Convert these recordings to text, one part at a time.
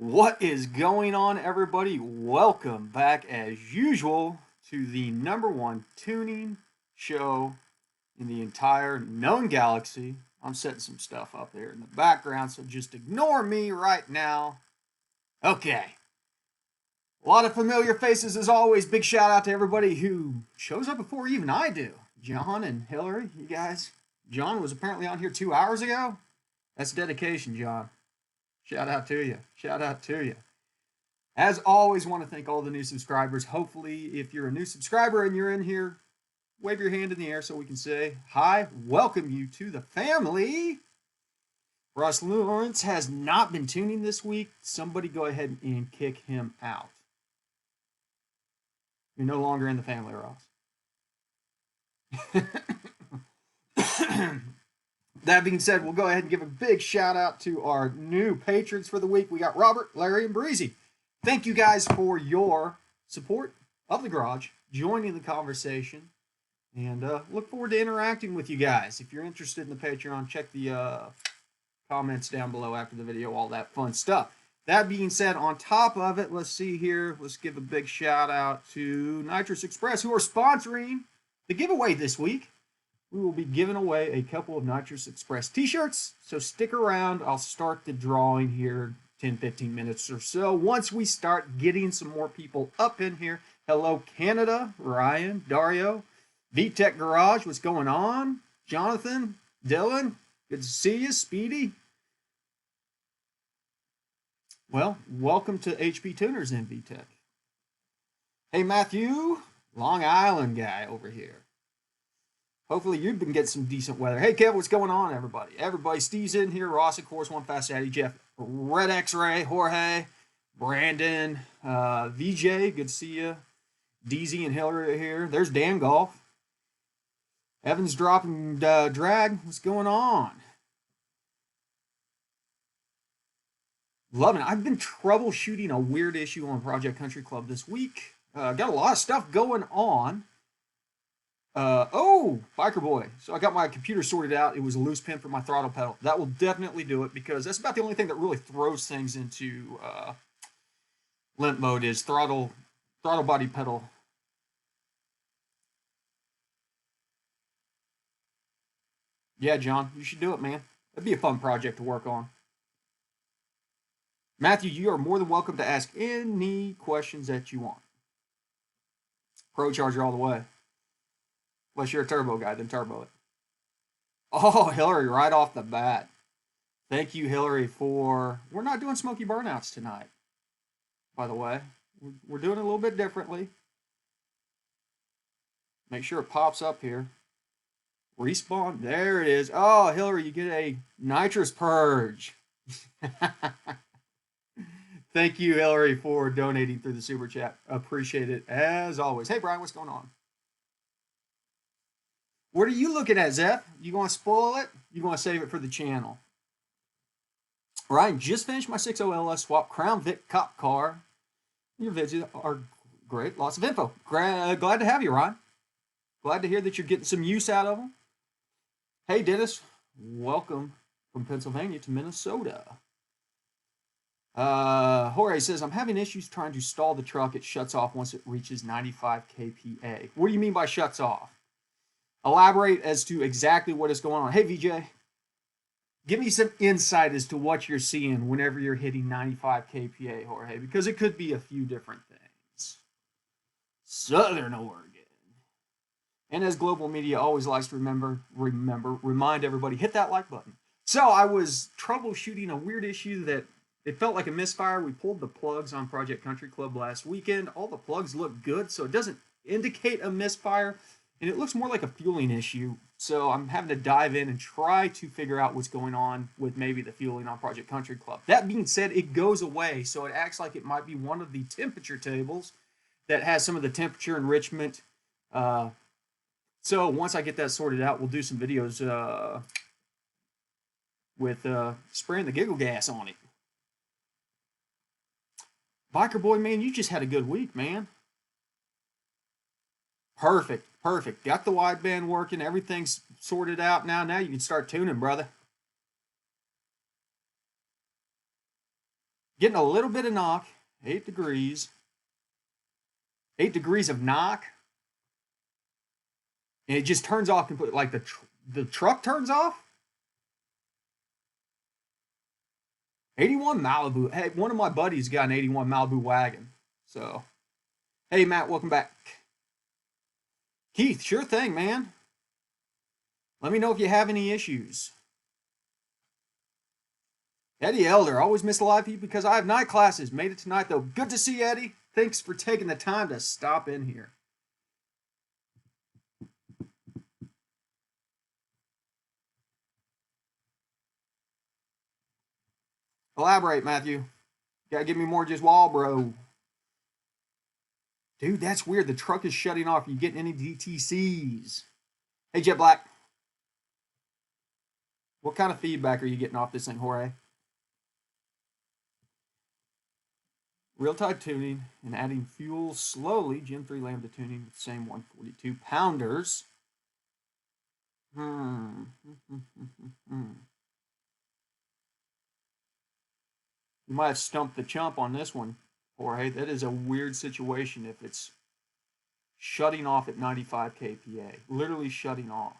What is going on, everybody? Welcome back, as usual, to the #1 tuning show in the entire known galaxy. I'm setting some stuff up there in the background, so just ignore me right now. Okay. A lot of familiar faces as always. Big shout out to everybody who shows up before even I do. John and Hillary, you guys. John was apparently on here 2 hours ago. That's dedication, John. Shout out to you. Shout out to you. As always, want to thank all the new subscribers. Hopefully, if you're a new subscriber and you're in here, wave your hand in the air so we can say hi. Welcome you to the family. Russ Lawrence has not been tuning this week. Somebody go ahead and kick him out. You're no longer in the family, Ross. That being said, we'll go ahead and give a big shout out to our new patrons for the week. We got Robert, Larry, and Breezy. Thank you guys for your support of the garage, joining the conversation, and look forward to interacting with you guys. If you're interested in the Patreon, check the comments down below after the video, all that fun stuff. That being said, on top of it, let's see here. Let's give a big shout out to Nitrous Express, who are sponsoring the giveaway this week. We will be giving away a couple of Nitrous Express t-shirts, so stick around. I'll start the drawing here 10-15 minutes or so once we start getting some more people up in here. Hello, Canada, Ryan, Dario, VTech Garage, what's going on? Jonathan, Dylan, good to see you. Speedy. Well, welcome to HP Tuners in VTech. Hey, Matthew, Long Island guy over here. Hopefully you've been getting some decent weather. Hey, Kev, what's going on, everybody? Everybody, Steve's in here. Ross, of course, One Fast Daddy, Jeff, Red X-Ray, Jorge, Brandon, VJ, good to see you. DZ and Hillary are here. There's Dan Golf. Evan's dropping drag. What's going on? Loving it. I've been troubleshooting a weird issue on Project Country Club this week. Got a lot of stuff going on. Biker Boy. So I got my computer sorted out. It was a loose pin for my throttle pedal. That will definitely do it because that's about the only thing that really throws things into limp mode is throttle body pedal. Yeah, John, you should do it, man. That'd be a fun project to work on. Matthew, you are more than welcome to ask any questions that you want. Pro Charger all the way. Unless you're a turbo guy, then turbo it. Oh, Hillary, right off the bat. Thank you, Hillary, for... We're not doing smoky burnouts tonight, by the way. We're doing it a little bit differently. Make sure it pops up here. Respawn. There it is. Oh, Hillary, you get a nitrous purge. Thank you, Hillary, for donating through the super chat. Appreciate it, as always. Hey, Brian, what's going on? What are you looking at, Zeph? You going to spoil it? You going to save it for the channel? Ryan, just finished my 60 LS swap Crown Vic cop car. Your vids are great. Lots of info. Glad to have you, Ryan. Glad to hear that you're getting some use out of them. Hey, Dennis. Welcome from Pennsylvania to Minnesota. Jorge says, I'm having issues trying to stall the truck. It shuts off once it reaches 95 kPa. What do you mean by shuts off? Elaborate as to exactly what is going on. Hey, VJ, give me some insight as to what you're seeing whenever you're hitting 95 kPa, Jorge, because it could be a few different things. Southern Oregon. And as global media always likes to remind everybody, hit that like button. So I was troubleshooting a weird issue that it felt like a misfire. We pulled the plugs on Project Country Club last weekend. All the plugs look good, so it doesn't indicate a misfire. And it looks more like a fueling issue, so I'm having to dive in and try to figure out what's going on with maybe the fueling on Project Country Club. That being said, it goes away, so it acts like it might be one of the temperature tables that has some of the temperature enrichment. So once I get that sorted out, we'll do some videos with spraying the giggle gas on it. Biker Boy, man, you just had a good week, man. Perfect. Got the wideband working. Everything's sorted out now. Now you can start tuning, brother. Getting a little bit of knock. 8 degrees. 8 degrees of knock. And it just turns off completely. Like the truck turns off. 81 Malibu. Hey, one of my buddies got an 81 Malibu wagon. So, hey, Matt, welcome back. Keith, sure thing, man. Let me know if you have any issues. Eddie Elder, always miss a lot of you because I have night classes. Made it tonight, though. Good to see you, Eddie. Thanks for taking the time to stop in here. Elaborate, Matthew. Gotta give me more just wall, bro. Dude, that's weird. The truck is shutting off. Are you getting any DTCs? Hey, Jet Black. What kind of feedback are you getting off this thing, Jorge? Real-time tuning and adding fuel slowly. Gen 3 Lambda tuning with the same 142 pounders. You might have stumped the chump on this one, Jorge. That is a weird situation if it's shutting off at 95 kPa. Literally shutting off.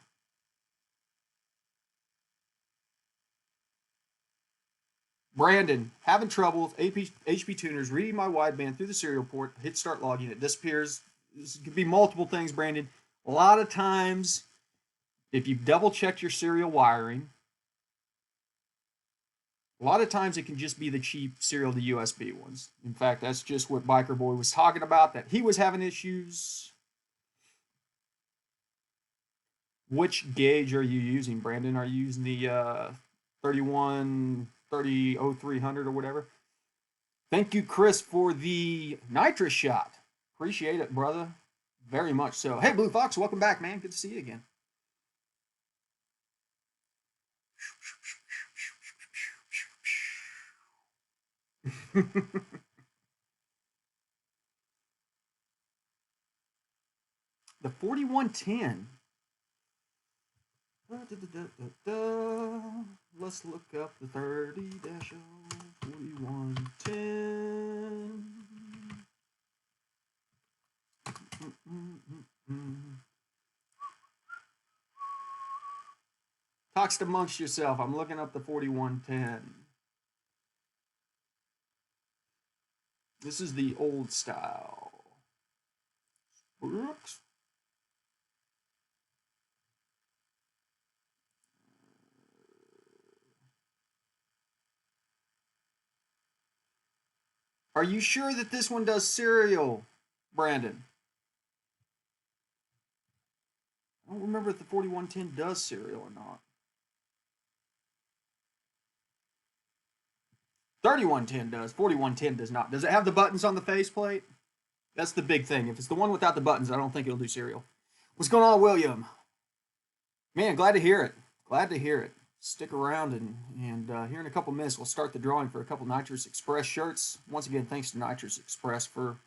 Brandon, having trouble with HP tuners, reading my wideband through the serial port, hit start logging, it disappears. This could be multiple things, Brandon. A lot of times, if you've double checked your serial wiring, a lot of times it can just be the cheap serial to USB ones. In fact, that's just what Biker Boy was talking about, that he was having issues. Which gauge are you using, Brandon? Are you using the 3130-0300 or whatever? Thank you, Chris, for the nitrous shot. Appreciate it, brother. Very much so. Hey, Blue Fox, welcome back, man. Good to see you again. The 4110. Let's look up the 30-4110. Talks amongst yourself. I'm looking up the 4110. This is the old style. Brooks. Are you sure that this one does serial, Brandon? I don't remember if the 4110 does serial or not. 3110 does. 4110 does not. Does it have the buttons on the faceplate? That's the big thing. If it's the one without the buttons, I don't think it'll do serial. What's going on, William? Man, glad to hear it. Glad to hear it. Stick around, and here in a couple minutes, we'll start the drawing for a couple Nitrous Express shirts. Once again, thanks to Nitrous Express for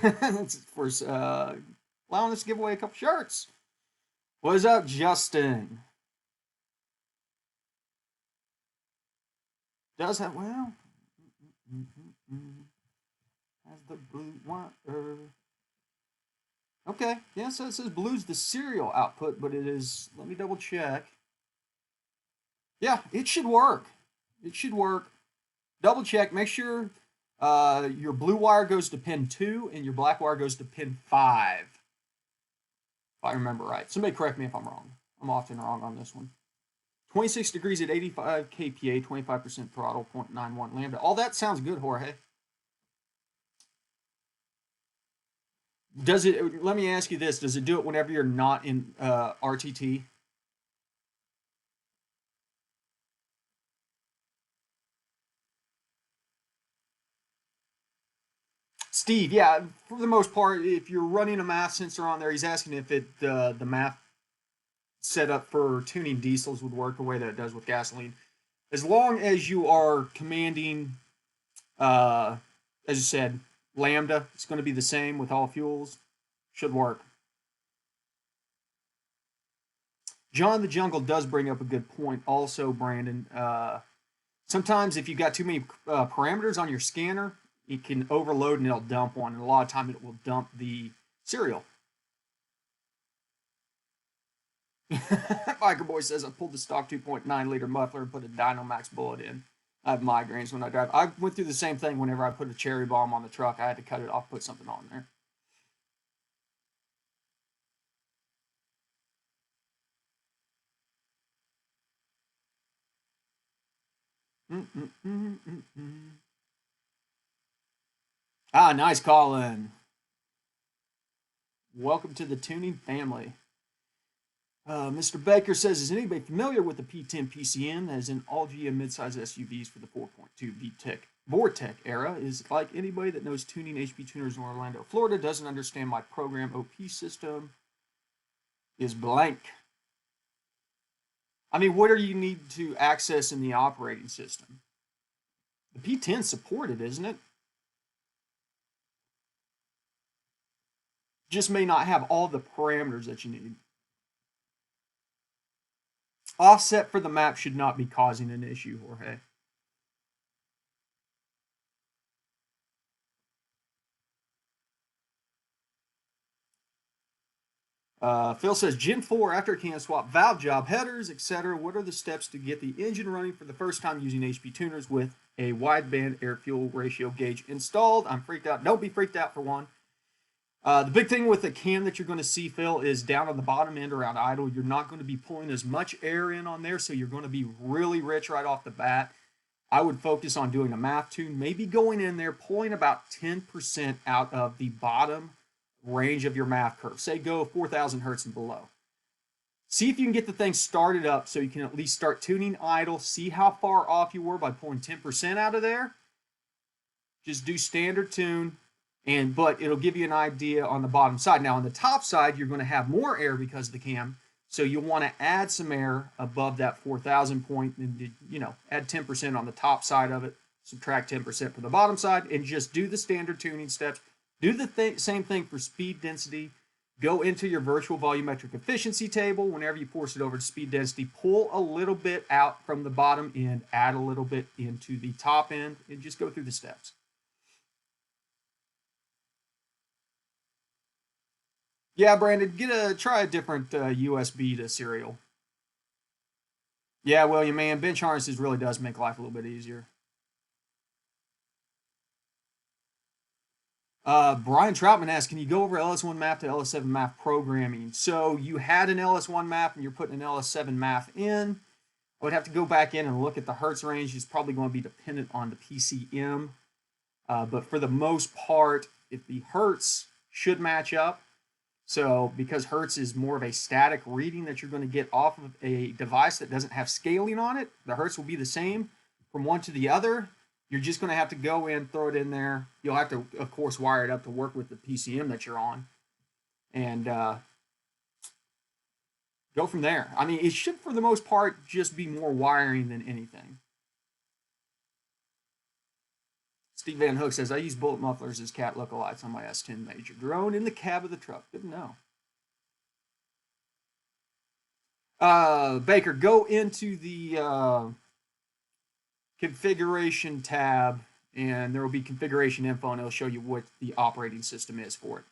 allowing us to give away a couple shirts. What is up, Justin? Does have, well, has the blue wire. Okay, yeah, so it says blue's the serial output, but it is, let me double check. Yeah, it should work. It should work. Double check, make sure your blue wire goes to pin 2 and your black wire goes to pin 5. If I remember right. Somebody correct me if I'm wrong. I'm often wrong on this one. 26 degrees at 85 kPa, 25% throttle, 0.91 lambda. All that sounds good, Jorge. Does it, let me ask you this, does it do it whenever you're not in RTT? Steve, yeah, for the most part, if you're running a math sensor on there, he's asking if it the math setup for tuning diesels would work the way that it does with gasoline. As long as you are commanding, as you said, lambda, it's going to be the same with all fuels. Should work. John the Jungle does bring up a good point also, Brandon. Sometimes if you've got too many parameters on your scanner, it can overload and it'll dump one. And a lot of time it will dump the serial. Biker Boy says, I pulled the stock 2.9 liter muffler and put a Dynamax bullet in. I have migraines when I drive. I went through the same thing whenever I put a cherry bomb on the truck. I had to cut it off, put something on there. Ah, nice call in. Welcome to the tuning family. Mr. Baker says, is anybody familiar with the P10 PCM as in all GM midsize SUVs for the 4.2 VTEC era? Is like anybody that knows tuning HP tuners in Orlando, Florida doesn't understand my program OP system is blank. I mean, what do you need to access in the operating system? The P10 supported, isn't it? Just may not have all the parameters that you need. Offset for the map should not be causing an issue, Jorge. Phil says, Gen 4 aftercan swap valve job, headers, etc. What are the steps to get the engine running for the first time using HP tuners with a wideband air-fuel ratio gauge installed? I'm freaked out. Don't be freaked out for one. The big thing with the cam that you're going to see, Phil, is down on the bottom end around idle. You're not going to be pulling as much air in on there, so you're going to be really rich right off the bat. I would focus on doing a math tune, maybe going in there, pulling about 10% out of the bottom range of your math curve. Say go 4,000 hertz and below. See if you can get the thing started up so you can at least start tuning idle. See how far off you were by pulling 10% out of there. Just do standard tune. But it'll give you an idea on the bottom side. Now, on the top side, you're going to have more air because of the cam. So you'll want to add some air above that 4,000 point and, add 10% on the top side of it, subtract 10% from the bottom side, and just do the standard tuning steps. Do the same thing for speed density. Go into your virtual volumetric efficiency table. Whenever you force it over to speed density, pull a little bit out from the bottom end, add a little bit into the top end, and just go through the steps. Yeah, Brandon, try a different USB to serial. Yeah, William, man, bench harnesses really does make life a little bit easier. Brian Troutman asks, can you go over LS1 map to LS7 map programming? So you had an LS1 map and you're putting an LS7 map in. I would have to go back in and look at the hertz range. It's probably going to be dependent on the PCM. But for the most part, if the hertz should match up, so because hertz is more of a static reading that you're going to get off of a device that doesn't have scaling on it, the hertz will be the same from one to the other. You're just going to have to go in, throw it in there. You'll have to, of course, wire it up to work with the PCM that you're on. And go from there. I mean, it should, for the most part, just be more wiring than anything. Steve Van Hook says, I use bullet mufflers as cat lookalikes on my S10 Major drone in the cab of the truck. Good to know. Baker, go into the configuration tab, and there will be configuration info, and it'll show you what the operating system is for it.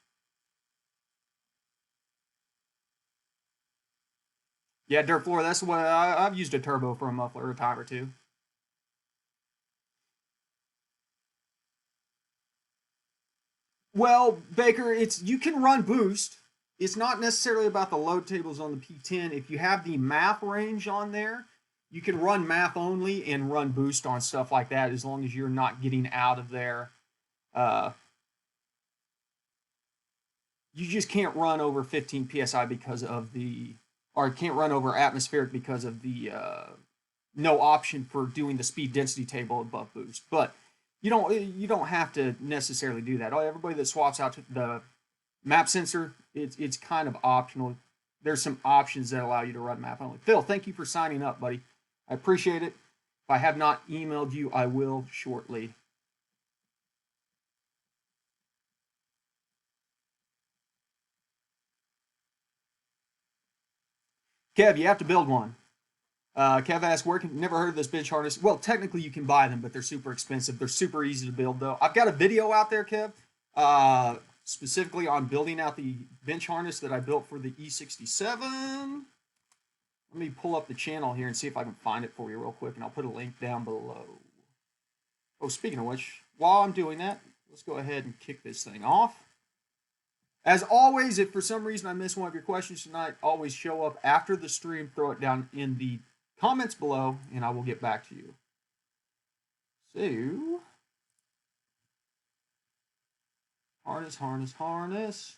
Yeah, Dirt Floor, that's what I've used a turbo for a muffler a time or two. Well, Baker, you can run boost. It's not necessarily about the load tables on the P10. If you have the math range on there, you can run math only and run boost on stuff like that as long as you're not getting out of there. You just can't run over 15 psi because of or can't run over atmospheric because of the no option for doing the speed density table above boost. But you don't have to necessarily do that. Everybody that swaps out to the map sensor, it's kind of optional. There's some options that allow you to run map only. Phil, thank you for signing up, buddy. I appreciate it. If I have not emailed you, I will shortly. Kev, you have to build one. Kev asked, never heard of this bench harness. Well, technically you can buy them, but they're super expensive. They're super easy to build, though. I've got a video out there, Kev, specifically on building out the bench harness that I built for the E67. Let me pull up the channel here and see if I can find it for you real quick, and I'll put a link down below. Oh, speaking of which, while I'm doing that, let's go ahead and kick this thing off. As always, if for some reason I miss one of your questions tonight, always show up after the stream, throw it down in the comments below, and I will get back to you. So, harness, harness, harness.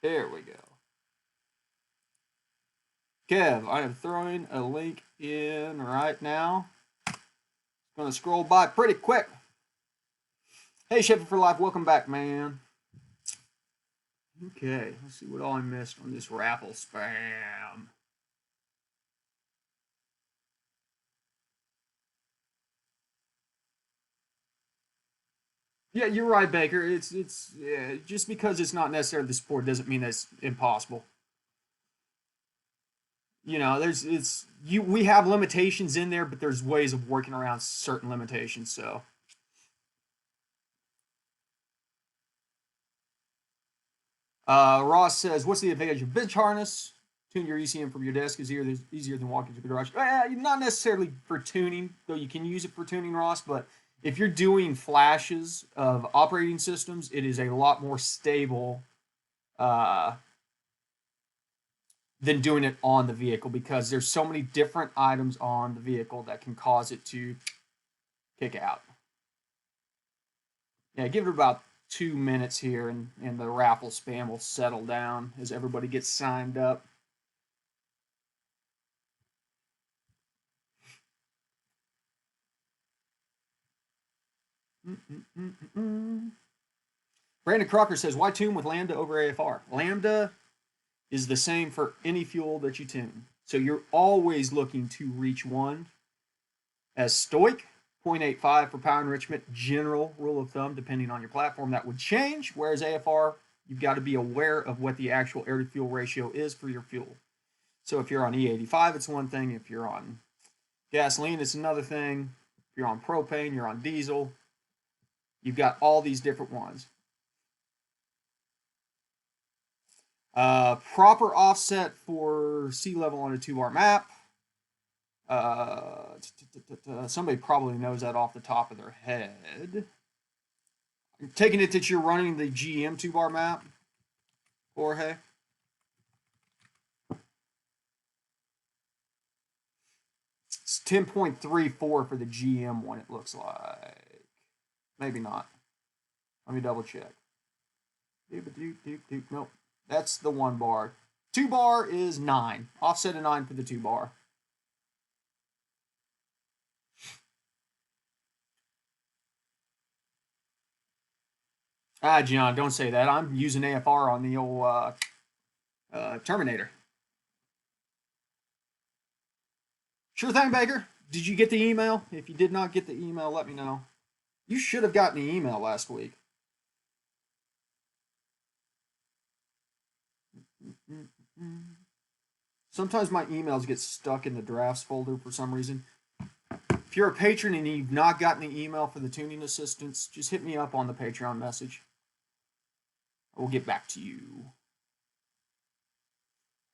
There we go. Kev, I am throwing a link in right now. It's going to scroll by pretty quick. Hey, Shepherd for Life, welcome back, man. Okay, let's see what all I missed on this raffle spam. Yeah, you're right, Baker. It's just because it's not necessarily the sport doesn't mean that's impossible. You know, we have limitations in there, but there's ways of working around certain limitations. So, Ross says, "What's the advantage of bench harness? Tune your ECM from your desk is easier than walking to the garage. Not necessarily for tuning, though you can use it for tuning, Ross, but if you're doing flashes of operating systems, it is a lot more stable than doing it on the vehicle because there's so many different items on the vehicle that can cause it to kick out. Yeah, give it about 2 minutes here and the raffle spam will settle down as everybody gets signed up. Brandon Crocker says, why tune with Lambda over AFR? Lambda is the same for any fuel that you tune. So you're always looking to reach one as stoic, 0.85 for power enrichment, general rule of thumb, depending on your platform, that would change. Whereas AFR, you've got to be aware of what the actual air to fuel ratio is for your fuel. So if you're on E85, it's one thing. If you're on gasoline, it's another thing. If you're on propane, you're on diesel. You've got all these different ones. Proper offset for sea level on a 2-bar map. Somebody probably knows that off the top of their head. I'm taking it that you're running the GM 2-bar map, Jorge. It's 10.34 for the GM one, it looks like. Maybe not. Let me double check. Nope. That's the 1-bar. 2-bar is 9. Offset of 9 for the 2-bar. John, don't say that. I'm using AFR on the old Terminator. Sure thing, Baker. Did you get the email? If you did not get the email, let me know. You should have gotten the email last week. Sometimes my emails get stuck in the drafts folder for some reason. If you're a patron and you've not gotten the email for the tuning assistance, just hit me up on the Patreon message. I will get back to you.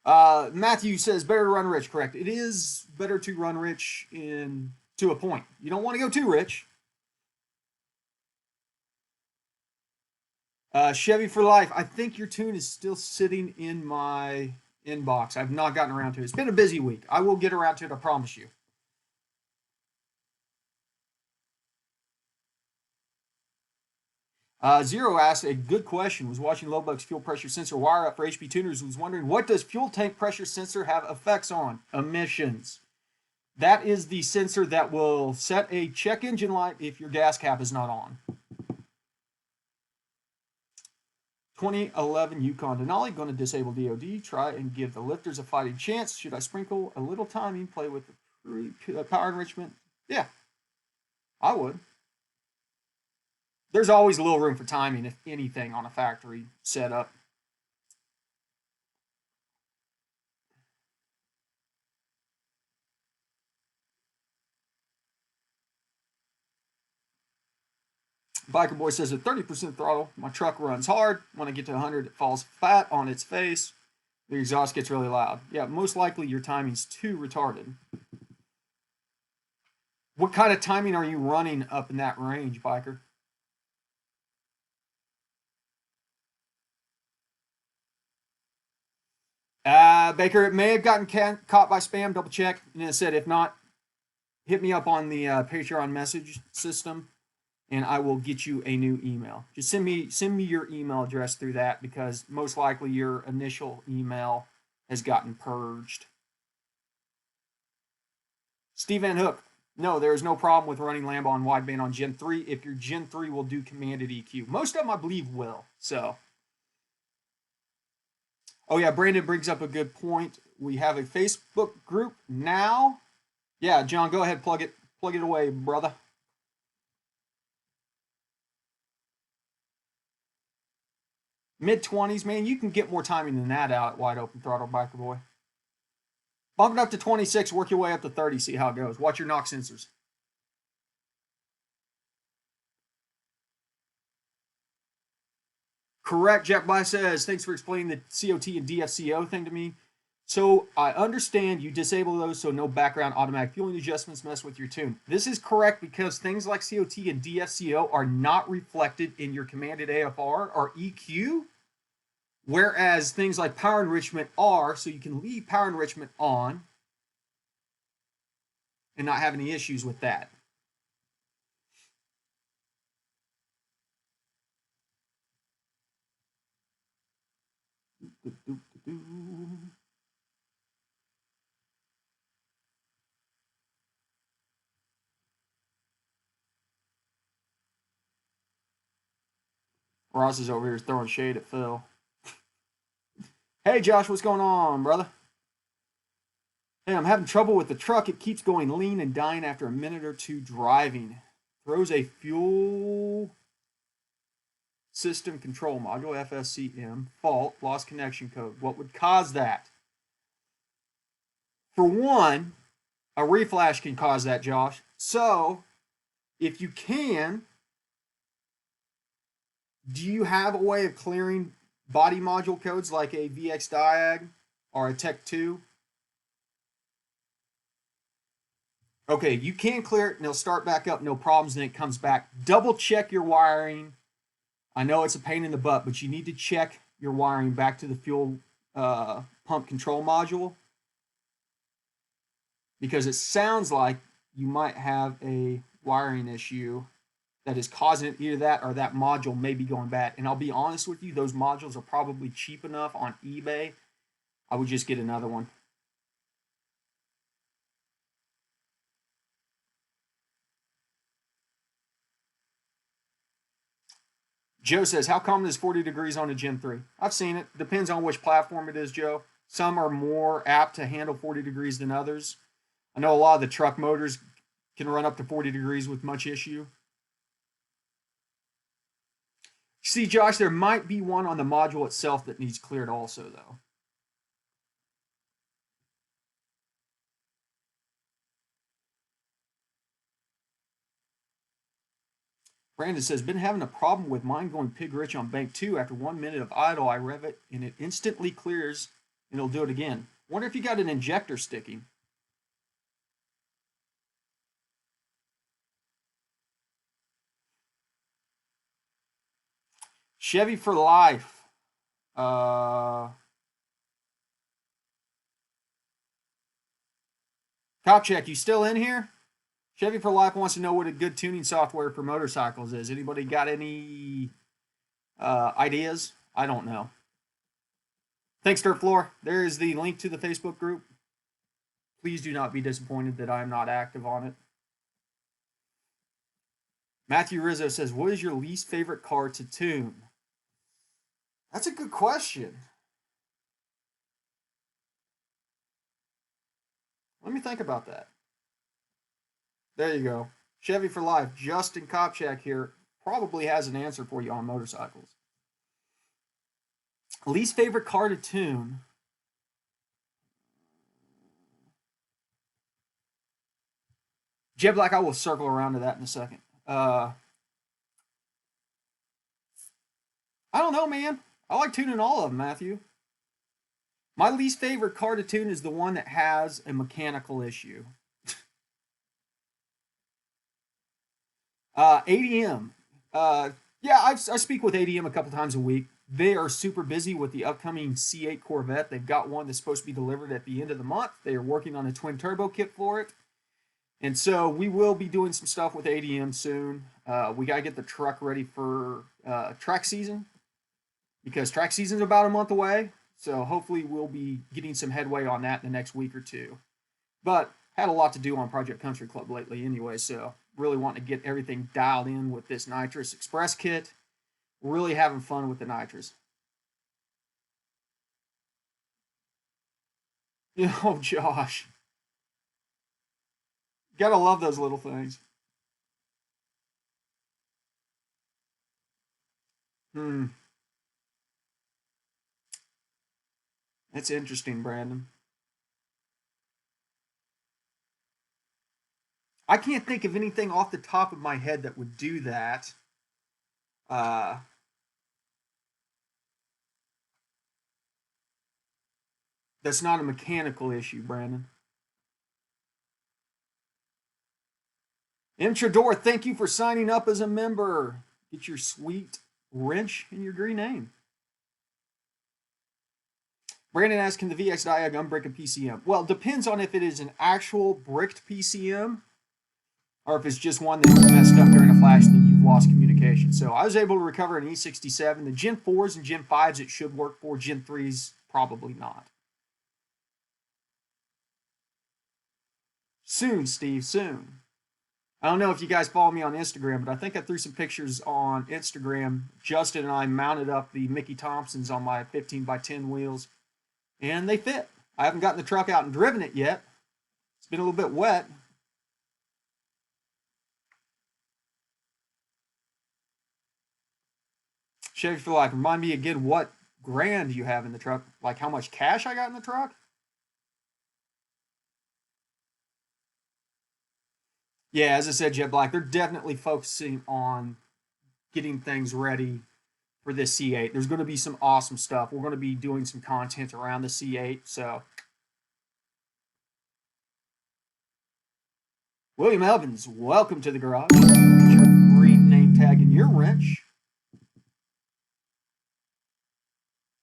Matthew says, better to run rich, correct. It is better to run rich to a point. You don't want to go too rich. Chevy for Life, I think your tune is still sitting in my inbox. I've not gotten around to it. It's been a busy week. I will get around to it, I promise you. Zero asked a good question. Was watching Lowbuck's fuel pressure sensor wire up for HP tuners. Was wondering, what does fuel tank pressure sensor have effects on? Emissions. That is the sensor that will set a check engine light if your gas cap is not on. 2011 Yukon Denali, going to disable DOD. Try and give the lifters a fighting chance. Should I sprinkle a little timing, play with the power enrichment? Yeah, I would. There's always a little room for timing, if anything, on a factory setup. Biker Boy says at 30% throttle, my truck runs hard. When I get to 100, it falls flat on its face. The exhaust gets really loud. Yeah, most likely your timing's too retarded. What kind of timing are you running up in that range, Biker? Baker, it may have gotten caught by spam. Double check. And it said, if not, hit me up on the Patreon message system, and I will get you a new email. Just send me your email address through that, because most likely your initial email has gotten purged. Steve Van Hook. No, there is no problem with running Lambo on wideband on Gen 3 if your Gen 3 will do commanded EQ. Most of them, I believe, will. So, oh yeah, Brandon brings up a good point. We have a Facebook group now. Yeah, John, go ahead, plug it away, brother. Mid-20s, man, you can get more timing than that out at wide open throttle, Biker Boy. Bump it up to 26, work your way up to 30, see how it goes. Watch your knock sensors. Correct, Jack Bly says, thanks for explaining the COT and DFCO thing to me. So I understand you disable those so no background automatic fueling adjustments mess with your tune. This is correct because things like COT and DFCO are not reflected in your commanded AFR or EQ, whereas things like power enrichment are, so you can leave power enrichment on and not have any issues with that. Ross is over here throwing shade at Phil. Hey, Josh, what's going on, brother? Hey, I'm having trouble with the truck. It keeps going lean and dying after a minute or two driving. Throws a fuel system control module, FSCM, fault, lost connection code. What would cause that? For one, a reflash can cause that, Josh. So, if you can, do you have a way of clearing body module codes like a VX Diag or a Tech 2? Okay, you can clear it and it'll start back up, no problems, and it comes back. Double check your wiring. I know it's a pain in the butt, but you need to check your wiring back to the fuel pump control module, because it sounds like you might have a wiring issue that is causing it. Either that or that module may be going bad. And I'll be honest with you, those modules are probably cheap enough on eBay. I would just get another one. Joe says, how common is 40 degrees on a Gen 3? I've seen it. Depends on which platform it is, Joe. Some are more apt to handle 40 degrees than others. I know a lot of the truck motors can run up to 40 degrees with much issue. See, Josh, there might be one on the module itself that needs cleared also, though. Brandon says, been having a problem with mine going pig rich on bank 2. After 1 minute of idle, I rev it, and it instantly clears, and it'll do it again. Wonder if you got an injector sticking. Chevy for life. Cop check, you still in here? Chevy for life wants to know what a good tuning software for motorcycles is. Anybody got any ideas? I don't know. Thanks, Dirt Floor. There is the link to the Facebook group. Please do not be disappointed that I am not active on it. Matthew Rizzo says, what is your least favorite car to tune? That's a good question. Let me think about that. There you go. Chevy for life. Justin Kopchak here probably has an answer for you on motorcycles. Least favorite car to tune. Jet Black, I will circle around to that in a second. I don't know, man. I like tuning all of them, Matthew. My least favorite car to tune is the one that has a mechanical issue. ADM. Yeah, I speak with ADM a couple times a week. They are super busy with the upcoming C8 Corvette. They've got one that's supposed to be delivered at the end of the month. They are working on a twin turbo kit for it. And so we will be doing some stuff with ADM soon. We got to get the truck ready for track season because track season is about a month away. So hopefully we'll be getting some headway on that in the next week or two. But had a lot to do on Project Country Club lately anyway, so really wanting to get everything dialed in with this Nitrous Express kit. Really having fun with the Nitrous. Oh, Josh. Gotta love those little things. That's interesting, Brandon. I can't think of anything off the top of my head that would do that. That's not a mechanical issue, Brandon. M. Trador, thank you for signing up as a member. Get your sweet wrench in your green name. Brandon asks, can the VX Diag unbrick a PCM? Well, it depends on if it is an actual bricked PCM or if it's just one that messed up during a flash and then you've lost communication. So I was able to recover an E67. The Gen 4s and Gen 5s it should work for. Gen 3s, probably not. Soon, Steve, soon. I don't know if you guys follow me on Instagram, but I think I threw some pictures on Instagram. Justin and I mounted up the Mickey Thompsons on my 15x10 wheels, and they fit. I haven't gotten the truck out and driven it yet. It's been a little bit wet. Chevy for life. Remind me again what grand you have in the truck, like how much cash I got in the truck. Yeah, as I said, Jet Black, they're definitely focusing on getting things ready for this C8. There's going to be some awesome stuff. We're going to be doing some content around the C8. So, William Evans, welcome to the garage. Get your green name tag in your wrench.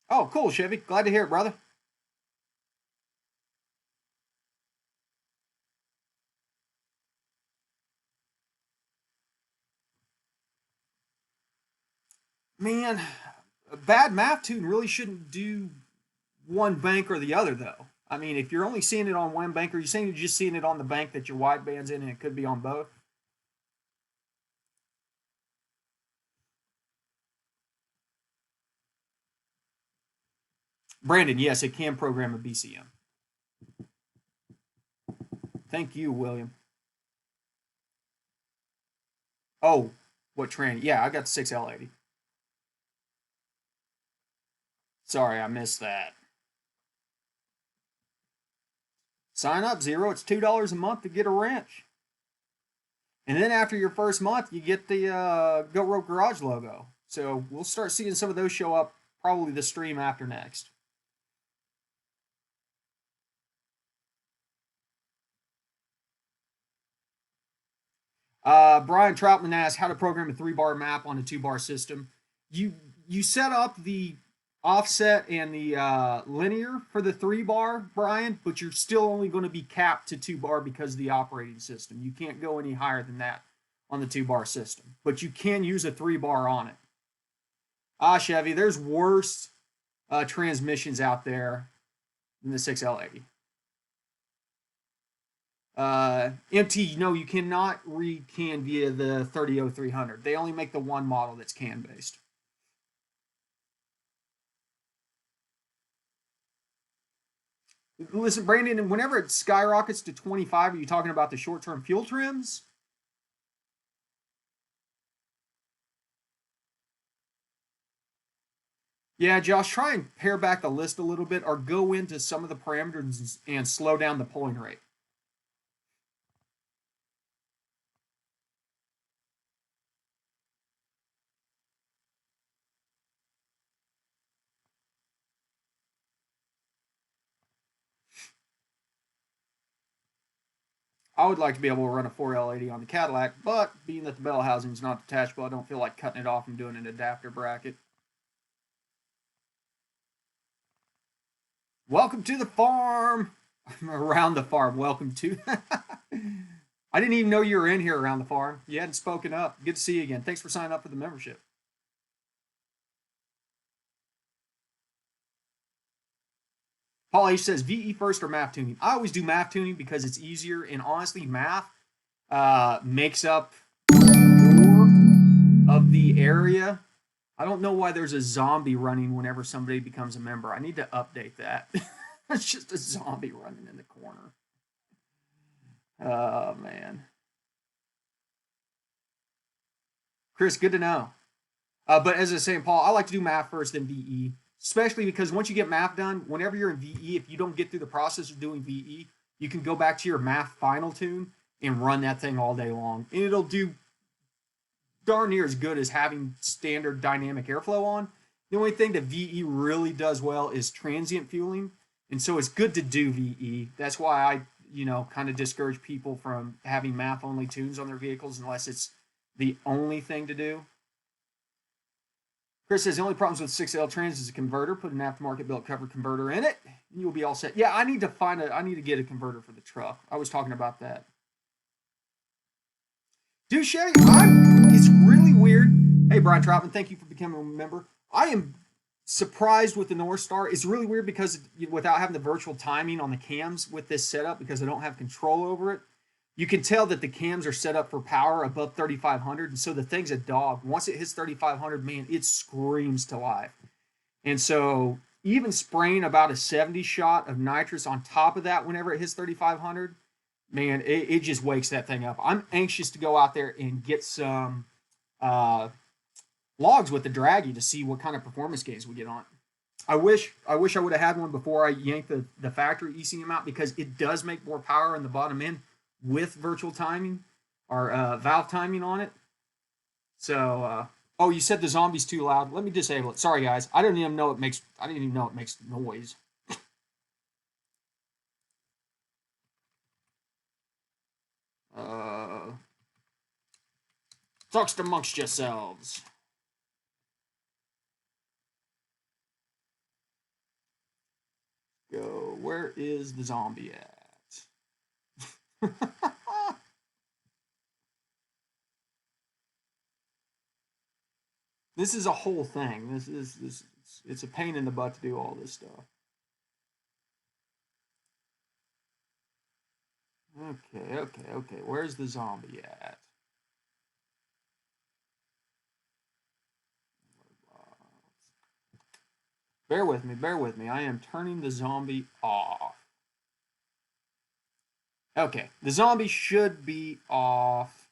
Oh, cool, Chevy. Glad to hear it, brother. Man, a bad math tune really shouldn't do one bank or the other, though. I mean, if you're only seeing it on one bank, are you saying you're just seeing it on the bank that your wideband's in and it could be on both? Brandon, yes, it can program a BCM. Thank you, William. Oh, what tranny? Yeah, I got the 6L80. Sorry, I missed that. Sign up, Zero. It's $2 a month to get a wrench. And then after your first month, you get the Go Rope Garage logo. So we'll start seeing some of those show up probably the stream after next. Brian Troutman asks how to program a 3-bar map on a 2-bar system. You set up the offset and the linear for the 3-bar, Brian, but you're still only going to be capped to 2-bar because of the operating system. You can't go any higher than that on the 2-bar system, but you can use a 3-bar on it. Chevy, there's worse transmissions out there than the 6L80. MT, no, you cannot read can via the 300300. They only make the one model that's can based. Listen, Brandon, whenever it skyrockets to 25, are you talking about the short-term fuel trims? Yeah, Josh, try and pare back the list a little bit or go into some of the parameters and slow down the pulling rate. I would like to be able to run a 4L80 on the Cadillac, but being that the bell housing is not detachable, I don't feel like cutting it off and doing an adapter bracket. Welcome to the farm. Around the farm. Welcome to. I didn't even know you were in here around the farm. You hadn't spoken up. Good to see you again. Thanks for signing up for the membership. Paul H says VE first or math tuning. I always do math tuning because it's easier, and honestly, math makes up more of the area. I don't know why there's a zombie running whenever somebody becomes a member. I need to update that. It's just a zombie running in the corner. Oh, man. Chris, good to know. But as I was saying, Paul, I like to do math first, then VE. Especially because once you get math done, whenever you're in VE, if you don't get through the process of doing VE, you can go back to your math final tune and run that thing all day long. And it'll do darn near as good as having standard dynamic airflow on. The only thing that VE really does well is transient fueling. And so it's good to do VE. That's why I, kind of discourage people from having math only tunes on their vehicles unless it's the only thing to do. Chris says the only problems with 6L Trans is a converter. Put an aftermarket built covered converter in it, and you'll be all set. Yeah, I need to get a converter for the truck. I was talking about that. Douche, it's really weird. Hey, Brian Troutman, thank you for becoming a member. I am surprised with the North Star. It's really weird because without having the virtual timing on the cams with this setup, because I don't have control over it, you can tell that the cams are set up for power above 3,500, and so the thing's a dog. Once it hits 3,500, man, it screams to life. And so even spraying about a 70 shot of nitrous on top of that whenever it hits 3,500, man, it just wakes that thing up. I'm anxious to go out there and get some logs with the Draggy to see what kind of performance gains we get on it. I wish I would have had one before I yanked the factory ECM out, because it does make more power in the bottom end with virtual timing or valve timing on it. So, oh, you said the zombie's too loud. Let me disable it. Sorry, guys. I didn't even know it makes noise. Talks amongst yourselves. Go. Where is the zombie at? This is a whole thing. It's a pain in the butt to do all this stuff. Okay. Where's the zombie at? Bear with me. I am turning the zombie off. Okay, the zombie should be off.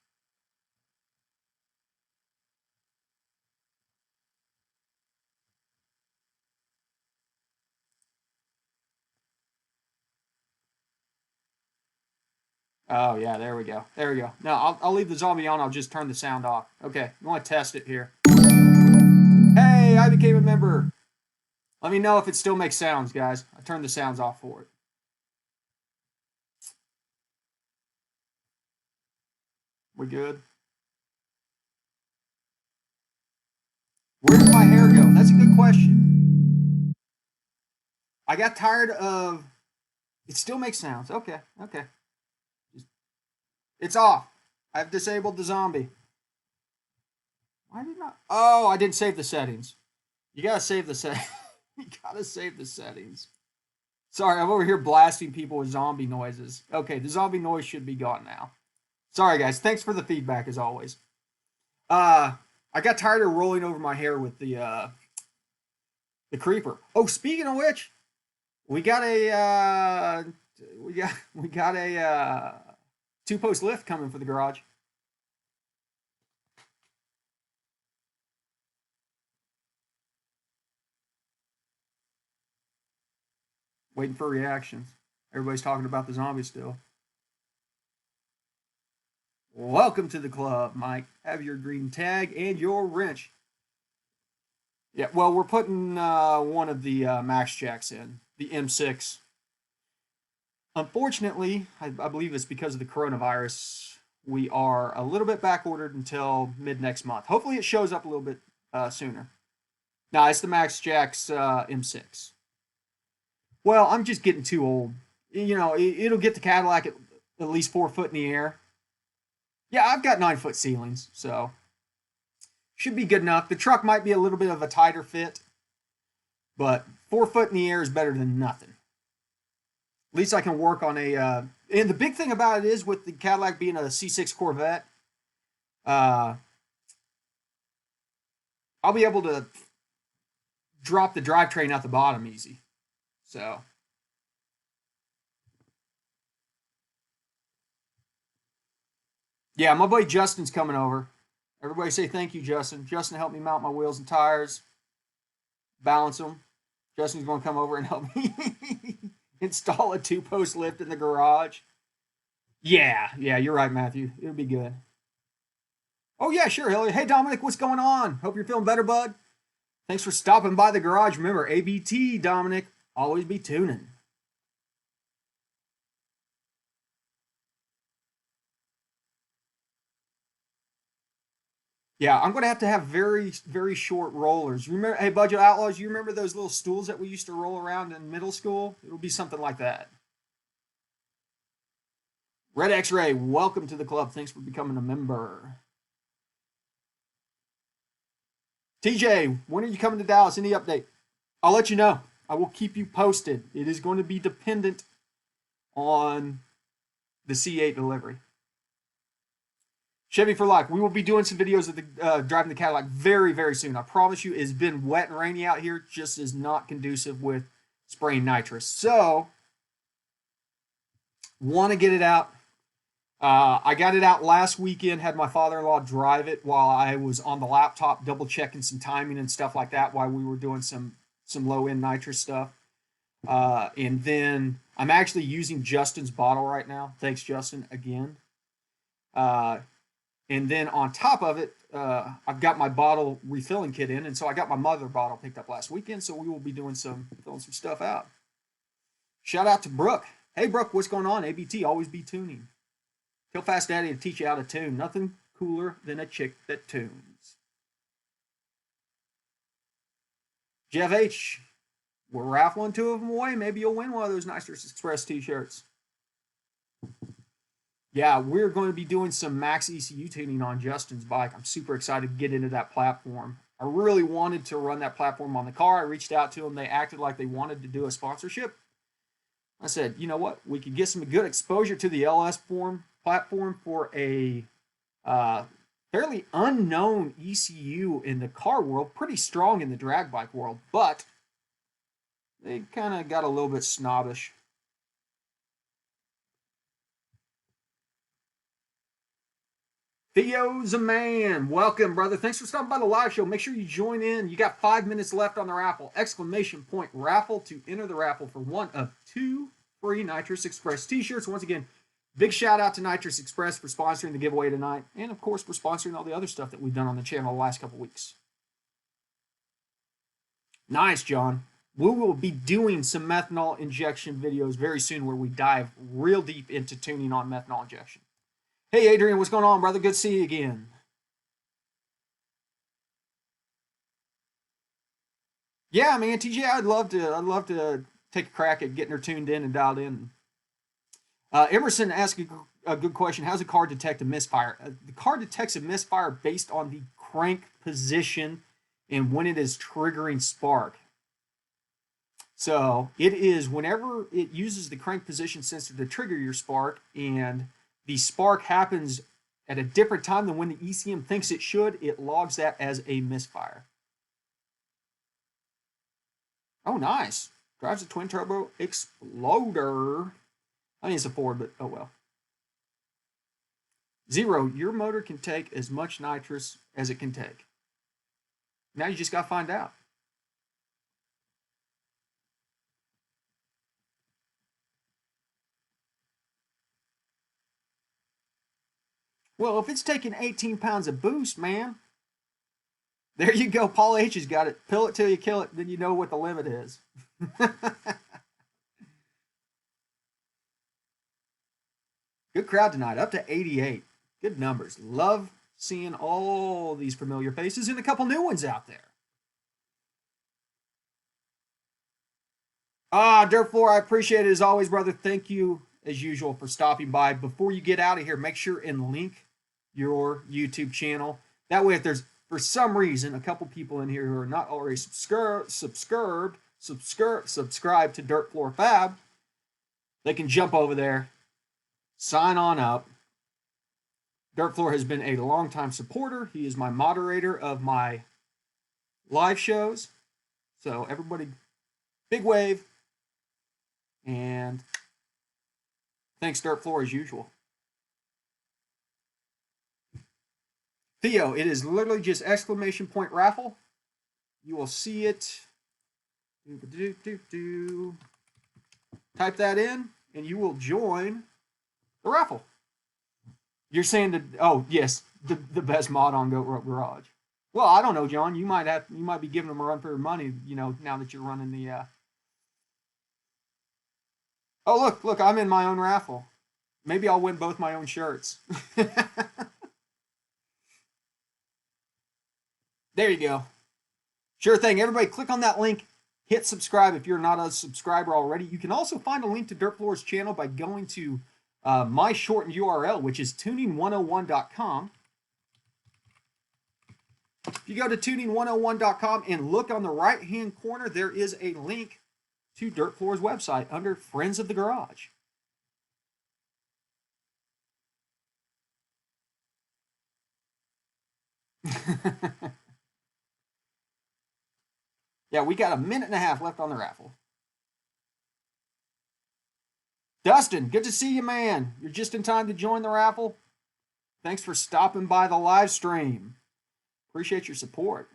Oh, yeah, there we go. No, I'll leave the zombie on. I'll just turn the sound off. Okay, you want to test it here. Hey, I became a member. Let me know if it still makes sounds, guys. I turned the sounds off for it. We good? Where did my hair go? That's a good question. I got tired of... It still makes sounds. Okay. It's off. I've disabled the zombie. Why did not? Oh, I didn't save the settings. You gotta save the settings. You gotta save the settings. Sorry, I'm over here blasting people with zombie noises. Okay, the zombie noise should be gone now. Sorry, guys. Thanks for the feedback, as always. I got tired of rolling over my hair with the creeper. Oh, speaking of which, we got a two-post lift coming for the garage. Waiting for reactions. Everybody's talking about the zombie still. Welcome to the club, Mike. Have your green tag and your wrench. Yeah, well, we're putting one of the max jacks in, the M6. Unfortunately, I believe it's because of the coronavirus, we are a little bit back ordered until mid next month. Hopefully it shows up a little bit sooner. No, it's the max jack's M6. Well, I'm just getting too old. You know, it'll get the Cadillac at least 4 foot in the air. Yeah, I've got 9-foot ceilings, so should be good enough. The truck might be a little bit of a tighter fit, but 4 foot in the air is better than nothing. At least I can work on a. And the big thing about it is with the Cadillac being a C6 Corvette, I'll be able to drop the drivetrain out the bottom easy. So. Yeah, my boy Justin's coming over. Everybody say thank you, Justin. Justin helped me mount my wheels and tires, balance them. Justin's going to come over and help me install a two-post lift in the garage. Yeah, you're right, Matthew. It'll be good. Oh, yeah, sure, Hillary. Hey, Dominic, what's going on? Hope you're feeling better, bud. Thanks for stopping by the garage. Remember, ABT, Dominic. Always be tuning. Yeah, I'm going to have very, very short rollers. Remember, hey, Budget Outlaws, you remember those little stools that we used to roll around in middle school? It'll be something like that. Red X-Ray, welcome to the club. Thanks for becoming a member. TJ, when are you coming to Dallas? Any update? I'll let you know. I will keep you posted. It is going to be dependent on the C8 delivery. Chevy for life. We will be doing some videos of the driving the Cadillac very, very soon. I promise you, it's been wet and rainy out here. Just is not conducive with spraying nitrous. So, want to get it out. I got it out last weekend. Had my father-in-law drive it while I was on the laptop, double checking some timing and stuff like that while we were doing some low-end nitrous stuff. And then I'm actually using Justin's bottle right now. Thanks, Justin, again. And then on top of it, I've got my bottle refilling kit in, and so I got my mother bottle picked up last weekend, so we will be filling some stuff out. Shout out to Brooke. Hey, Brooke, what's going on? ABT, always be tuning. Tell Fast Daddy to teach you how to tune. Nothing cooler than a chick that tunes. Jeff H., we're raffling 2 of them away. Maybe you'll win one of those Nitrous Express t-shirts. Yeah, we're going to be doing some max ECU tuning on Justin's bike. I'm super excited to get into that platform. I really wanted to run that platform on the car. I reached out to them. They acted like they wanted to do a sponsorship. I said, you know what? We could get some good exposure to the LS platform for a fairly unknown ECU in the car world. Pretty strong in the drag bike world, but they kind of got a little bit snobbish. Theo's a man. Welcome, brother. Thanks for stopping by the live show. Make sure you join in. You got 5 minutes left on the raffle. Exclamation point raffle to enter the raffle for one of 2 free Nitrous Express t-shirts. Once again, big shout out to Nitrous Express for sponsoring the giveaway tonight. And, of course, for sponsoring all the other stuff that we've done on the channel the last couple weeks. Nice, John. We will be doing some methanol injection videos very soon where we dive real deep into tuning on methanol injection. Hey, Adrian, what's going on, brother? Good to see you again. Yeah, man, TJ, I'd love to take a crack at getting her tuned in and dialed in. Emerson asked a good question. How's a car detect a misfire? The car detects a misfire based on the crank position and when it is triggering spark. So it is whenever it uses the crank position sensor to trigger your spark, and the spark happens at a different time than when the ECM thinks it should, it logs that as a misfire. Oh, nice. Drives a twin turbo exploder. I mean, it's a Ford, but oh well. Zero, your motor can take as much nitrous as it can take. Now you just got to find out. Well, if it's taking 18 pounds of boost, man, there you go. Paul H has got it. Pill it till you kill it, then you know what the limit is. Good crowd tonight, up to 88. Good numbers. Love seeing all these familiar faces and a couple new ones out there. Dirt Floor, I appreciate it as always, brother. Thank you, as usual, for stopping by. Before you get out of here, make sure and link your YouTube channel. That way, if there's, for some reason, a couple people in here who are not already subscribed to Dirt Floor Fab, they can jump over there, sign on up. Dirt Floor has been a longtime supporter. He is my moderator of my live shows. So everybody, big wave. And thanks, Dirt Floor, as usual. Theo, it is literally just exclamation point raffle. You will see it. Type that in, and you will join the raffle. You're saying that, oh, yes, the best mod on Goat Rope Garage. Well, I don't know, John. You might be giving them a run for your money, now that you're running the Oh, look, I'm in my own raffle. Maybe I'll win both my own shirts. There you go. Sure thing. Everybody click on that link. Hit subscribe if you're not a subscriber already. You can also find a link to Dirt Floor's channel by going to my shortened URL, which is tuning101.com. If you go to tuning101.com and look on the right-hand corner, there is a link to Dirt Floor's website under Friends of the Garage. Yeah, we got a minute and a half left on the raffle. Dustin, good to see you, man. You're just in time to join the raffle. Thanks for stopping by the live stream. Appreciate your support.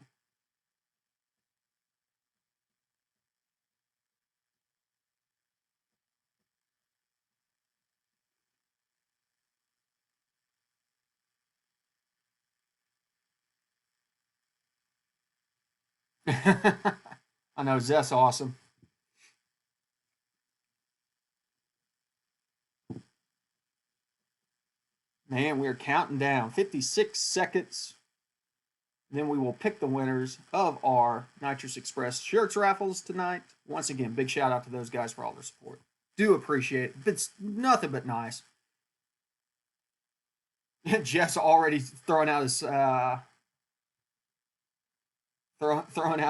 I know, Zeth's awesome. Man, we're counting down 56 seconds. Then we will pick the winners of our Nitrous Express shirts raffles tonight. Once again, big shout out to those guys for all their support. Do appreciate it. It's nothing but nice. Jeff's already throwing out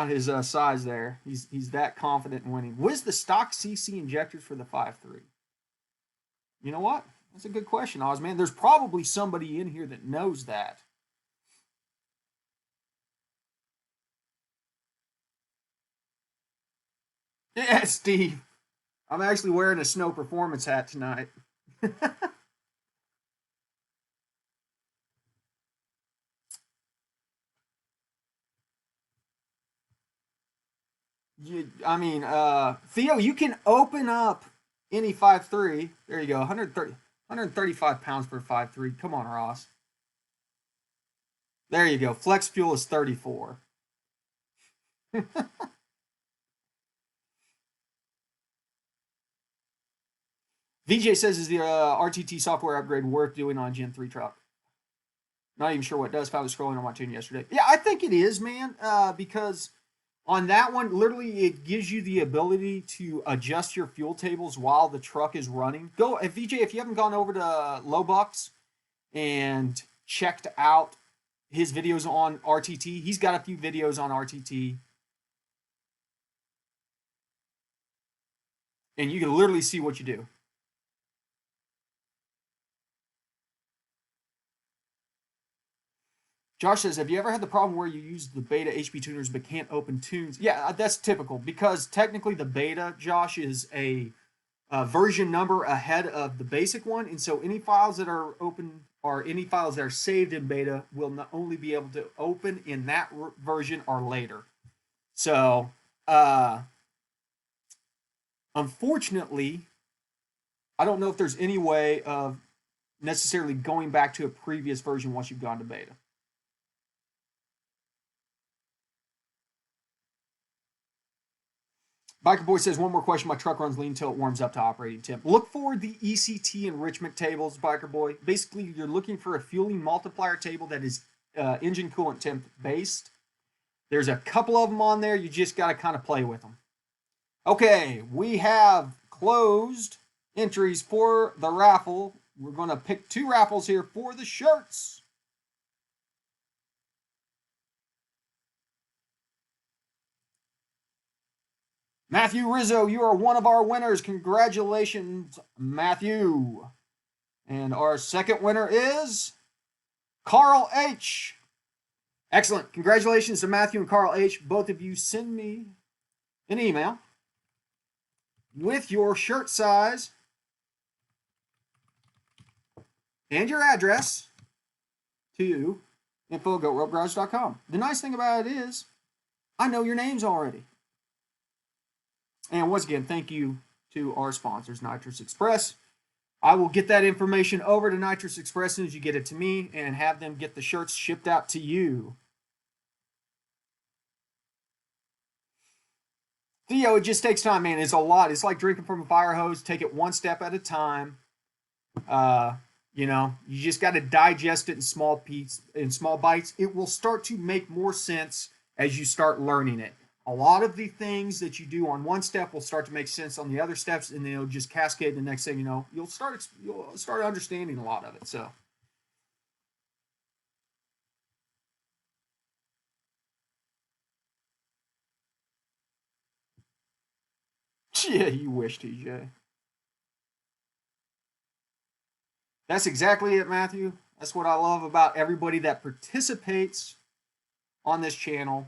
his size there. He's that confident in winning. What is the stock CC injectors for the 5.3? You know what? That's a good question, Ozman. There's probably somebody in here that knows that. Yeah, Steve. I'm actually wearing a snow performance hat tonight. Theo, you can open up any 5.3. There you go, 135 pounds per 5.3. Come on, Ross. There you go. Flex fuel is 34. VJ says, is the RTT software upgrade worth doing on a Gen 3 truck? Not even sure what it does. Found it scrolling on my tune yesterday. Yeah, I think it is, man, because on that one, literally, it gives you the ability to adjust your fuel tables while the truck is running. Go, VJ, if you haven't gone over to Lowbucks and checked out his videos on RTT, he's got a few videos on RTT. and you can literally see what you do. Josh says, have you ever had the problem where you use the beta HP tuners but can't open tunes? Yeah, that's typical because technically the beta, Josh, is a version number ahead of the basic one. And so any files that are open or any files that are saved in beta will not only be able to open in that version or later. So, unfortunately, I don't know if there's any way of necessarily going back to a previous version once you've gone to beta. Biker Boy says, one more question. My truck runs lean until it warms up to operating temp. Look for the ECT enrichment tables, Biker Boy. Basically, you're looking for a fueling multiplier table that is engine coolant temp based. There's a couple of them on there. You just got to kind of play with them. Okay, we have closed entries for the raffle. We're going to pick 2 raffles here for the shirts. Matthew Rizzo, you are one of our winners. Congratulations, Matthew. And our second winner is Carl H. Excellent. Congratulations to Matthew and Carl H. Both of you send me an email with your shirt size and your address to info@goatropegarage.com. The nice thing about it is I know your names already. And once again, thank you to our sponsors, Nitrous Express. I will get that information over to Nitrous Express as soon as you get it to me and have them get the shirts shipped out to you. Theo, it just takes time, man. It's a lot. It's like drinking from a fire hose. Take it one step at a time. You know, you just got to digest it in small bites. It will start to make more sense as you start learning it. A lot of the things that you do on one step will start to make sense on the other steps, and then it'll just cascade. The next thing you know, you'll start understanding a lot of it. So, yeah, you wish, TJ. That's exactly it, Matthew. That's what I love about everybody that participates on this channel.